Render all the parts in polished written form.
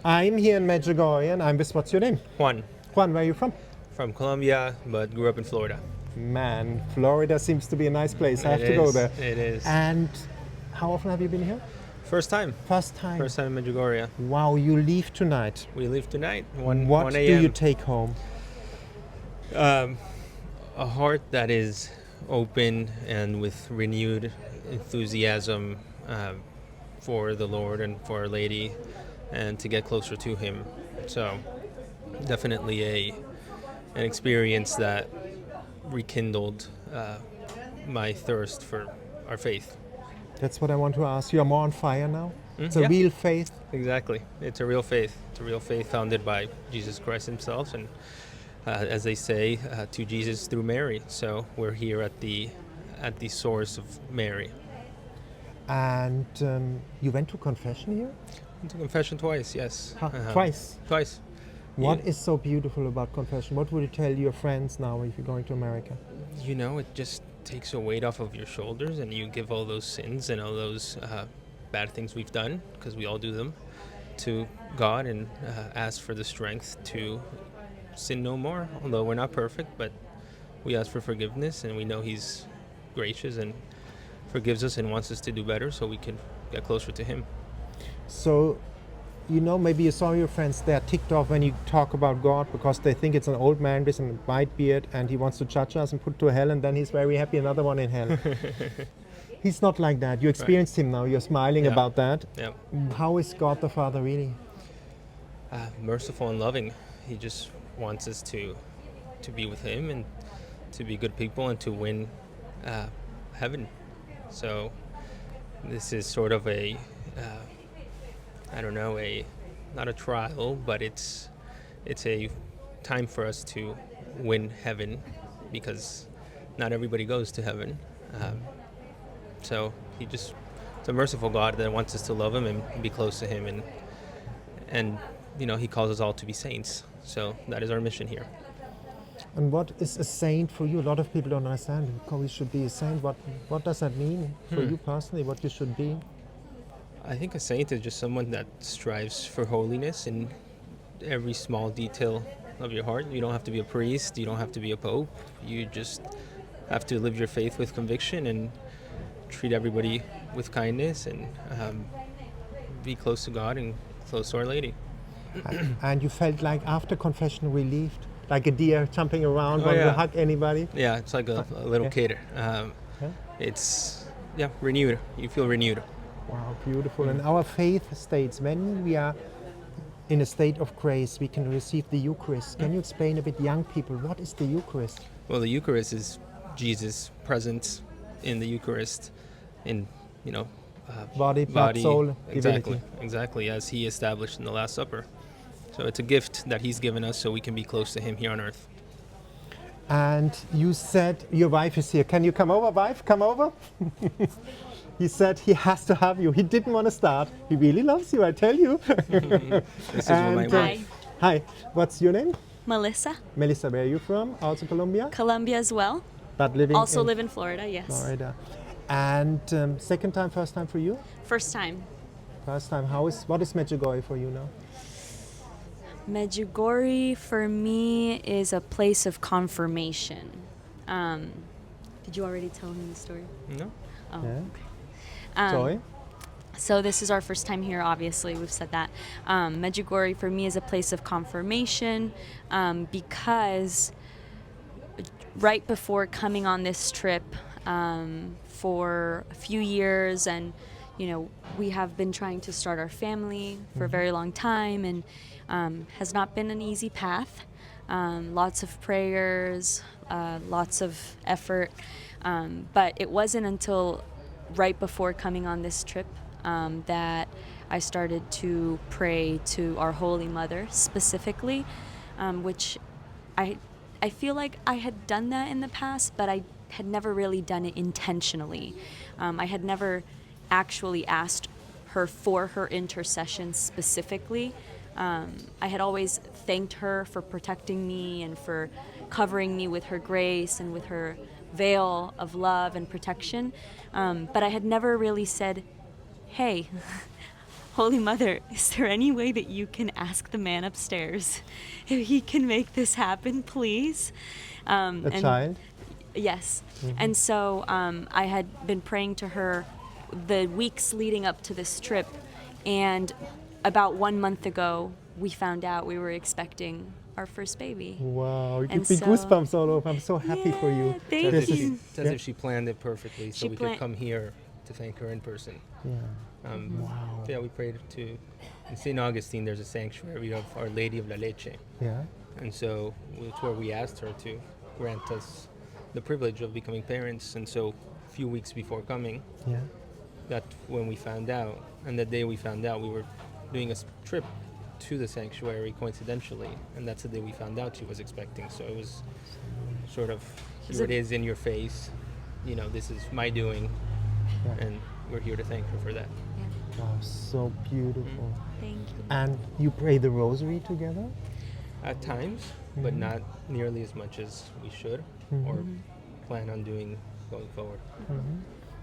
I'm here in Medjugorje and I'm with, what's your name? Juan, Juan, where are you from? from Colombia, but grew up in Florida. Man, Florida seems to be a nice place. I have It to go is, there. It is. And how often have you been here? First time. First time. First time in Medjugorje. Wow, you leave tonight. We leave tonight, 1 What 1 do a.m. you take home? A heart that is open and with renewed enthusiasm for the Lord and for Our Lady, and to get closer to Him. So, definitely an experience that rekindled my thirst for our faith. That's what I want to ask. You are more on fire now? It's a Yeah. real faith. Exactly. It's a real faith. It's a real faith founded by Jesus Christ Himself, and as they say, to Jesus through Mary. So we're here at the source of Mary. And you went to confession here? Went to confession twice. Yes. Twice. Twice. What Yeah. is so beautiful about confession? What would you tell your friends now if you're going to America? You know, it just takes a weight off of your shoulders, and you give all those sins and all those bad things we've done, because we all do them, to God, and ask for the strength to sin no more. Although we're not perfect, but we ask for forgiveness, and we know He's gracious and forgives us and wants us to do better, so we can get closer to Him. So, you know, maybe you saw your friends, they're ticked off when you talk about God because they think it's an old man with a white beard and he wants to judge us and put to hell, and then he's very happy, another one in hell. He's not like that. You experienced him now. You're smiling Yeah. about that. Yeah. How is God the Father really? Merciful and loving. He just wants us to be with Him and to be good people and to win heaven. So this is sort of not a trial, but it's a time for us to win heaven, because not everybody goes to heaven. So it's a merciful God that wants us to love Him and be close to Him, and you know, He calls us all to be saints. So that is our mission here. And what is a saint for you? A lot of people don't understand. Oh, we should be a saint. What does that mean for you personally? What you should be? I think a saint is just someone that strives for holiness in every small detail of your heart. You don't have to be a priest. You don't have to be a pope. You just have to live your faith with conviction and treat everybody with kindness, and be close to God and close to Our Lady. And you felt like after confession relieved, like a deer jumping around, Oh, wanting to yeah. hug anybody? Yeah, it's like a little kid. It's renewed. You feel renewed. Wow, beautiful. And our faith states when we are in a state of grace, we can receive the Eucharist. Can you explain a bit, young people, what is the Eucharist? Well, the Eucharist is Jesus present in the Eucharist, in Body, blood, soul, divinity. Exactly, as He established in the Last Supper. So it's a gift that He's given us so we can be close to Him here on earth. And you said your wife is here. Can you come over, wife? Come over. He said he has to have you. He didn't want to start. He really loves you, I tell you. This is my wife. Hi, what's your name? Melissa, Melissa, where are you from? Also Colombia? Colombia as well. But living Also in live in Florida, yes. Florida. And second time, first time for you? First time. First time. What is Medjugorje for you now? Medjugorje for me is a place of confirmation. Did you already tell him the story? No? Oh, Yeah. okay. Joy? So this is our first time here, obviously, we've said that. Medjugorje for me is a place of confirmation because right before coming on this trip for a few years, and you know, we have been trying to start our family for a very long time, and has not been an easy path. Lots of prayers, lots of effort, but it wasn't until right before coming on this trip that I started to pray to our Holy Mother specifically, which I feel like I had done that in the past, but I had never really done it intentionally. I had never actually asked her for her intercession specifically. I had always thanked her for protecting me and for covering me with her grace and with her veil of love and protection. But I had never really said, hey, Holy Mother, is there any way that you can ask the man upstairs if he can make this happen, please? A child? Yes. And so I had been praying to her the weeks leading up to this trip, and about 1 month ago, we found out we were expecting our first baby. Wow, you And give me so- goosebumps all over. I'm so happy for you. Yeah, thank This is- you. It's as if she planned it perfectly, so She we pla- could come here to thank her in person. Yeah. Wow. Yeah, we prayed to. In St. Augustine, there's a sanctuary of Our Lady of La Leche, Yeah. and so it's where we asked her to grant us the privilege of becoming parents. And so, a few weeks before coming, Yeah. that's when we found out. And the day we found out, we were doing a trip to the sanctuary coincidentally, and that's the day we found out she was expecting. So it was sort of, Is here it it- is in your face. You know, this is my doing, Yeah. and we're here to thank her for that. Wow, so beautiful. Thank you. And you pray the rosary together? At times, but not nearly as much as we should or plan on doing going forward.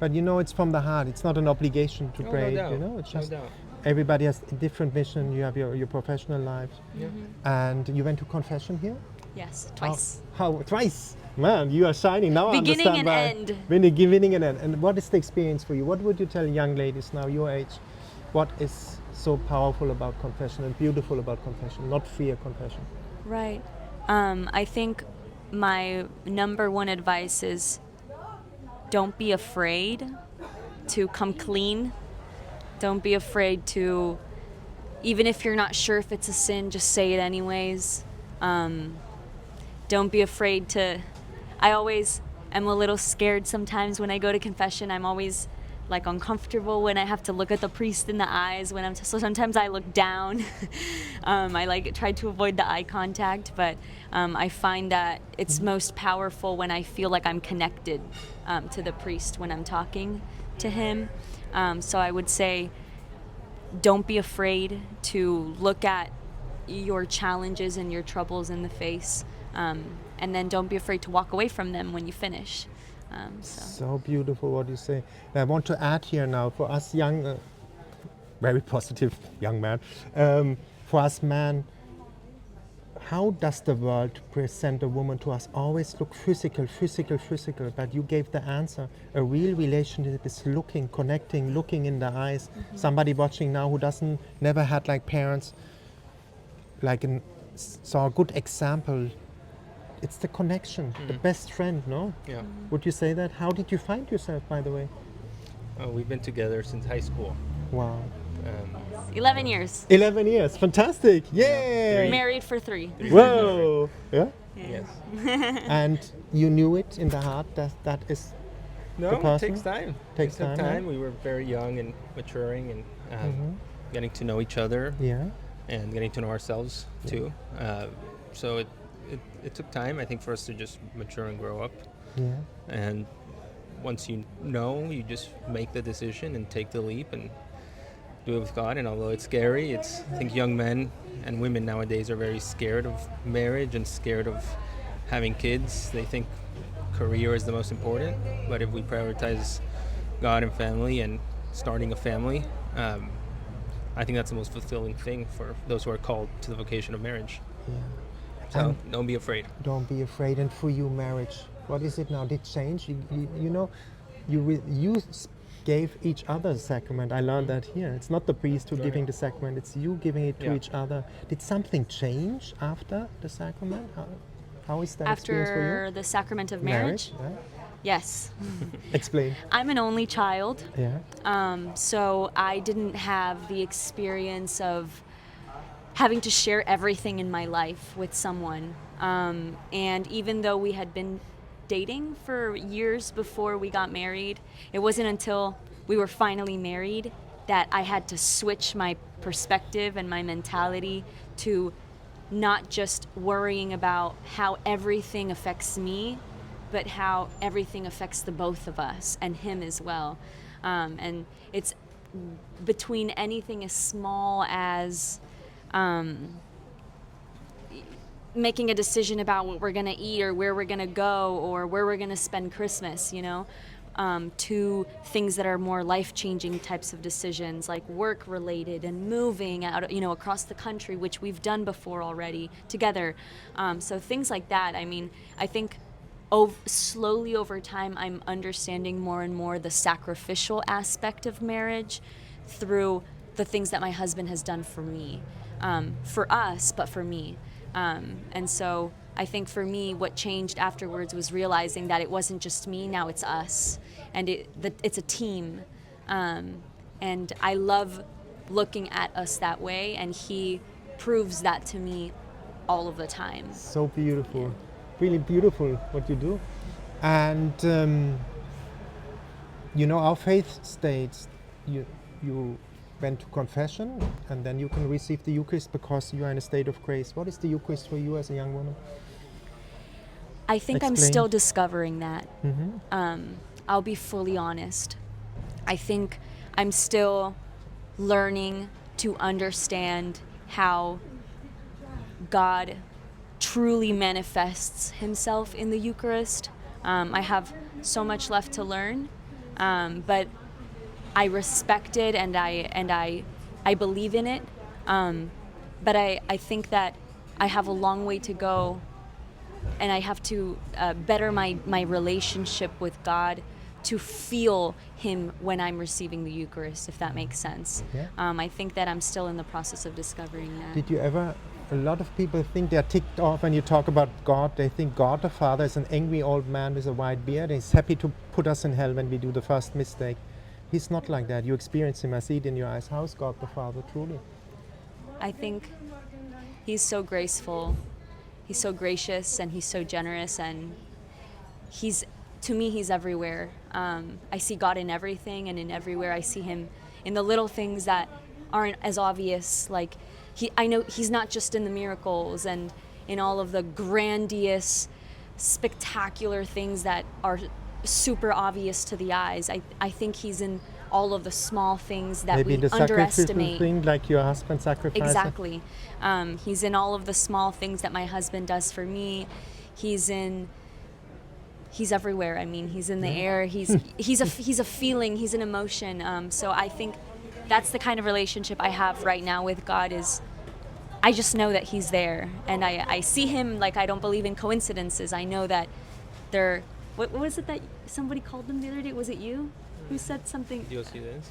But you know, it's from the heart. It's not an obligation to Oh, pray. no doubt. You know, it's No just doubt. everybody has a different mission. You have your professional lives, Yeah. and you went to confession here. Yes, twice. How twice? Man, you are shining now. I Beginning understand and why. end. Beginning and end. And what is the experience for you? What would you tell young ladies now your age? What is so powerful about confession and beautiful about confession? Not fear confession. Right. I think my number one advice is don't be afraid to come clean. Don't be afraid to, even if you're not sure if it's a sin, just say it anyways. Don't be afraid to, I always am a little scared sometimes when I go to confession. I'm always like uncomfortable when I have to look at the priest in the eyes when so sometimes I look down. I like try to avoid the eye contact, but I find that it's most powerful when I feel like I'm connected to the priest when I'm talking to him. So I would say don't be afraid to look at your challenges and your troubles in the face, and then don't be afraid to walk away from them when you finish. So beautiful what you say. I want to add here now for us young, very positive young man, for us men, how does the world present a woman to us? Always look physical, but you gave the answer. A real relationship is looking, connecting, looking in the eyes. Somebody watching now who never had like parents, saw a good example. It's the connection, the best friend, no? Yeah. Would you say that? How did you find yourself, by the way? We've been together since high school. Wow. 11 years. 11 years, fantastic, yay! Married for 3. Whoa, yeah? Yes. And you knew it in the heart that is No, the it person? takes time. Takes It took time, yeah? time. We were very young and maturing and getting to know each other Yeah, and getting to know ourselves too. So it took time, I think, for us to just mature and grow up. yeah. And once you know, you just make the decision and take the leap and do it with God. And although it's scary, I think young men and women nowadays are very scared of marriage and scared of having kids. They think career is the most important. But if we prioritize God and family and starting a family, I think that's the most fulfilling thing for those who are called to the vocation of marriage. Yeah. So And don't be afraid. don't be afraid. And for you, marriage, what is it now? Did it change? You know, you gave each other a sacrament. I learned that here. It's not the priest who Right. giving the sacrament, it's you giving it to Yeah. each other. Did something change after the sacrament? How is that experience for After you? the sacrament of marriage? Yeah? Yes. Explain. I'm an only child, Yeah. so I didn't have the experience of having to share everything in my life with someone. And even though we had been dating for years before we got married, it wasn't until we were finally married that I had to switch my perspective and my mentality to not just worrying about how everything affects me, but how everything affects the both of us and him as well. And it's between anything as small as making a decision about what we're going to eat or where we're going to go or where we're going to spend Christmas, you know. to things that are more life-changing types of decisions, like work-related and moving out, across the country, which we've done before already together. So things like that. I mean, I think slowly over time, I'm understanding more and more the sacrificial aspect of marriage through the things that my husband has done for me, for us, but for me. And so I think for me, what changed afterwards was realizing that it wasn't just me, now it's us. And it's a team. And I love looking at us that way, and he proves that to me all of the time. So beautiful. Really beautiful what you do. And, our faith states you went to confession, and then you can receive the Eucharist because you are in a state of grace. What is the Eucharist for you as a young woman? I think I'm still discovering that. Mm-hmm. I'll be fully honest. I think I'm still learning to understand how God truly manifests himself in the Eucharist. I have so much left to learn, but I respect it and I believe in it. But I think that I have a long way to go, and I have to better my relationship with God to feel him when I'm receiving the Eucharist, if that makes sense. Yeah. I think that I'm still in the process of discovering that. Did you ever, a lot of people think they're ticked off when you talk about God. They think God the Father is an angry old man with a white beard. He's happy to put us in hell when we do the first mistake. He's not like that. You experience him. I see it in your eyes. How is God the Father truly? I think he's so graceful, he's so gracious, and he's so generous, and to me, he's everywhere. I see God in everything, and in everywhere I see him in the little things that aren't as obvious. Like, I know he's not just in the miracles and in all of the grandiose, spectacular things that are super obvious to the eyes. I think he's in all of the small things that Maybe we the underestimate. Thing, like your husband sacrificing. Exactly. He's in all of the small things that my husband does for me. He's everywhere. I mean, he's in the air. He's a feeling. He's an emotion. So I think that's the kind of relationship I have right now with God. Is I just know that he's there, and I see him. Like, I don't believe in coincidences. I know that they're. What was it that somebody called them the other day? Was it you who said something? Diosidencia?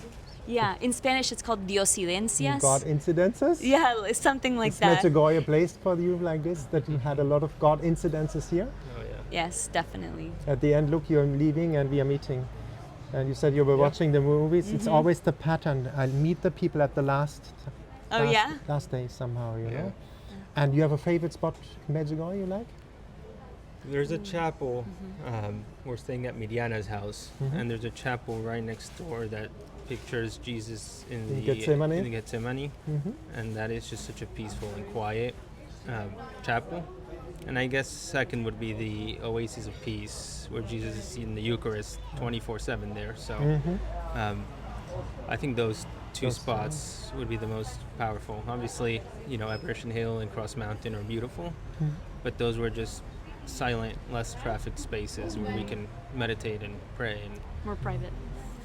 Yeah, in Spanish it's called diosidencias. God incidences? Yeah, something like Is that. Medjugorje a place for you like this, that you had a lot of God incidences here? Oh, yeah. Yes, definitely. At the end, look, you're leaving and we are meeting. And you said you were watching the movies. Mm-hmm. It's always the pattern. I'll meet the people at the last day somehow, you know? And you have a favorite spot in Medjugorje you like? There's a chapel. We're staying at Miriana's house, and there's a chapel right next door that pictures Jesus in the Gethsemane, and that is just such a peaceful and quiet chapel. And I guess second would be the Oasis of Peace, where Jesus is in the Eucharist 24/7 there. So I think those two spots would be the most powerful. Obviously, Apparition Hill and Cross Mountain are beautiful, but those were just silent, less trafficked spaces where we can meditate and pray and More private.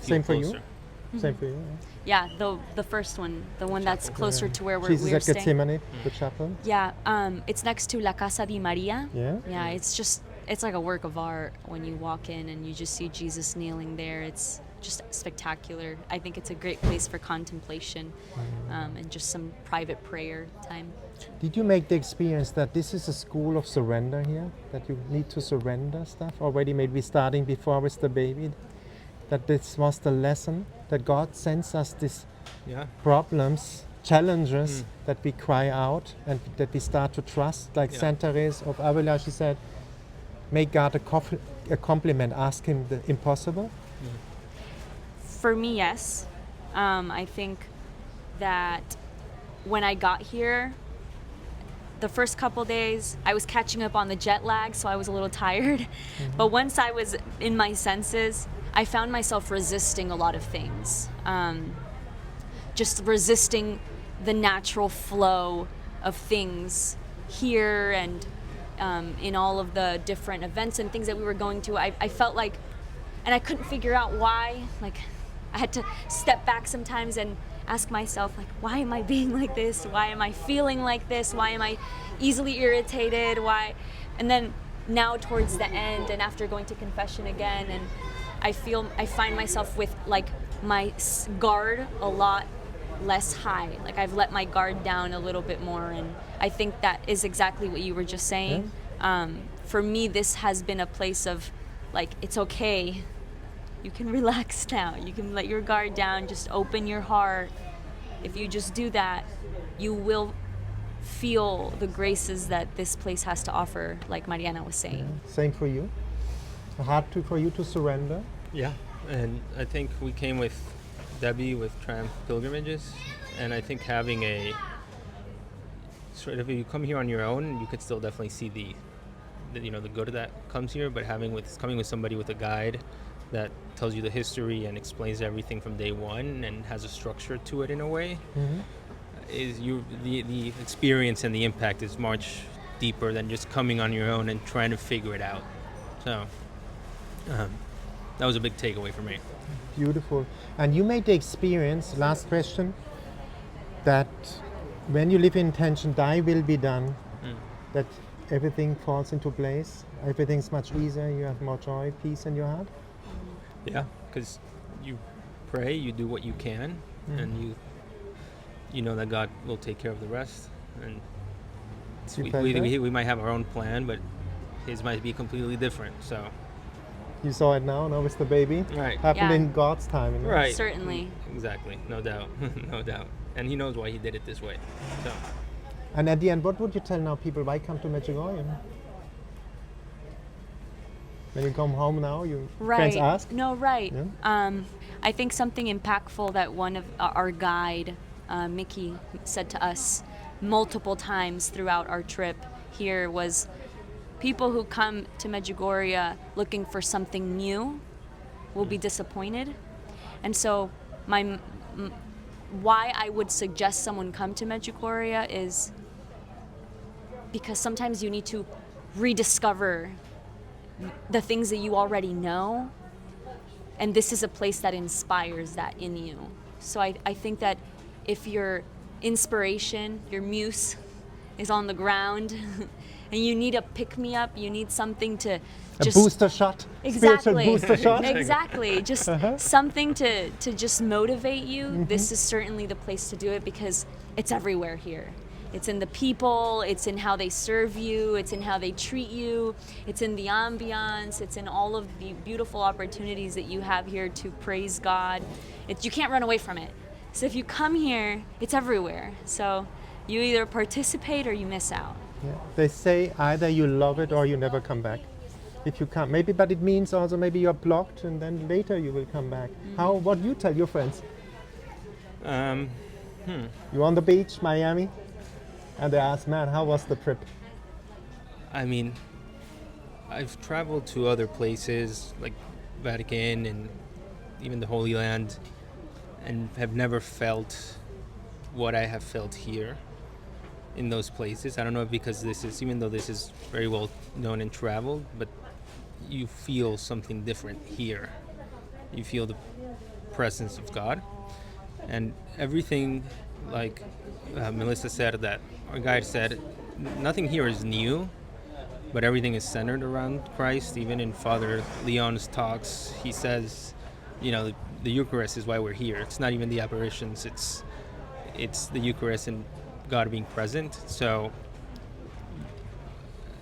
Same for closer. you? Same for you? Yeah, the first one, the one that's closer to where we're Jesus at staying. Gethsemane, the chapel? Yeah, it's next to La Casa di Maria. Yeah? Yeah, it's like a work of art when you walk in and you just see Jesus kneeling there. It's just spectacular. I think it's a great place for contemplation and just some private prayer time. Did you make the experience that this is a school of surrender here? That you need to surrender stuff? Already maybe starting before with the baby? That this was the lesson? That God sends us these problems, challenges, that we cry out and that we start to trust? Like Saint Therese of Avila, she said, make God a compliment, ask him the impossible? For me, yes. I think that when I got here, the first couple days, I was catching up on the jet lag, so I was a little tired. But once I was in my senses, I found myself resisting a lot of things. Just resisting the natural flow of things here and in all of the different events and things that we were going to. I felt like and I couldn't figure out why. Like, I had to step back sometimes and ask myself, like, why am I being like this? Why am I feeling like this? Why am I easily irritated? Why? And then now towards the end, and after going to confession again, and I find myself with like my guard a lot less high. Like, I've let my guard down a little bit more, and I think that is exactly what you were just saying. For me, this has been a place of, like, it's okay. You can relax now. You can let your guard down. Just open your heart. If you just do that, you will feel the graces that this place has to offer, like Mariana was saying. Yeah. Same for you? Hard for you to surrender? Yeah, and I think we came with Debbie with Triumph Pilgrimages, and I think having a sort of, if you come here on your own, you could still definitely see the good that comes here, but coming with somebody with a guide that tells you the history and explains everything from day one and has a structure to it in a way, the experience and the impact is much deeper than just coming on your own and trying to figure it out. So that was a big takeaway for me. Beautiful. And you made the experience, last question, that when you live in intention, thy will be done, that everything falls into place, everything's much easier, you have more joy, peace in your heart? Yeah, because you pray, you do what you can, and you know that God will take care of the rest. And we might have our own plan, but His might be completely different. So you saw it now with the baby? Right. Happened in God's time. You know? Right. Certainly. Exactly. No doubt. No doubt. And He knows why He did it this way. So. And at the end, what would you tell now people? Why come to Medjugorje? When you come home now, friends ask? No, right. Yeah? I think something impactful that one of our guide, Mickey, said to us multiple times throughout our trip here was, people who come to Medjugorje looking for something new will be disappointed. And so why I would suggest someone come to Medjugorje is because sometimes you need to rediscover the things that you already know, and this is a place that inspires that in you. So I think that if your inspiration, your muse is on the ground and you need a pick-me-up, you need something to just... A booster shot? Exactly. Spiritual booster shot? Exactly. Just something to just motivate you. This is certainly the place to do it because it's everywhere here. It's in the people, it's in how they serve you, it's in how they treat you, it's in the ambiance, it's in all of the beautiful opportunities that you have here to praise God. You can't run away from it. So if you come here, it's everywhere. So you either participate or you miss out. Yeah. They say either you love it or you never come back. If you come, but it means also maybe you're blocked and then later you will come back. What do you tell your friends? You're on the beach, Miami, and they ask, man, how was the trip? I mean, I've traveled to other places like Vatican and even the Holy Land and have never felt what I have felt here in those places. I don't know if because even though this is very well known and traveled, but you feel something different here. You feel the presence of God. And everything, like Melissa said, that our guide said, nothing here is new, but everything is centered around Christ. Even in Father Leon's talks, he says, the Eucharist is why we're here. It's not even the apparitions, it's the Eucharist and God being present. So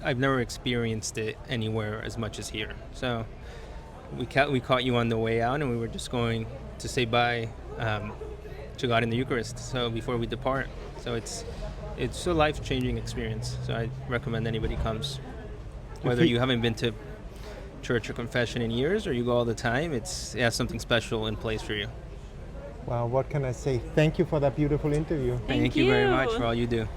I've never experienced it anywhere as much as here. So we caught you on the way out, and we were just going to say bye to God in the Eucharist. So before we depart, so it's a life-changing experience. So I recommend anybody comes, whether you haven't been to church or confession in years or you go all the time. It has something special in place for you. Wow, what can I say? Thank you for that beautiful interview. Thank you very much for all you do.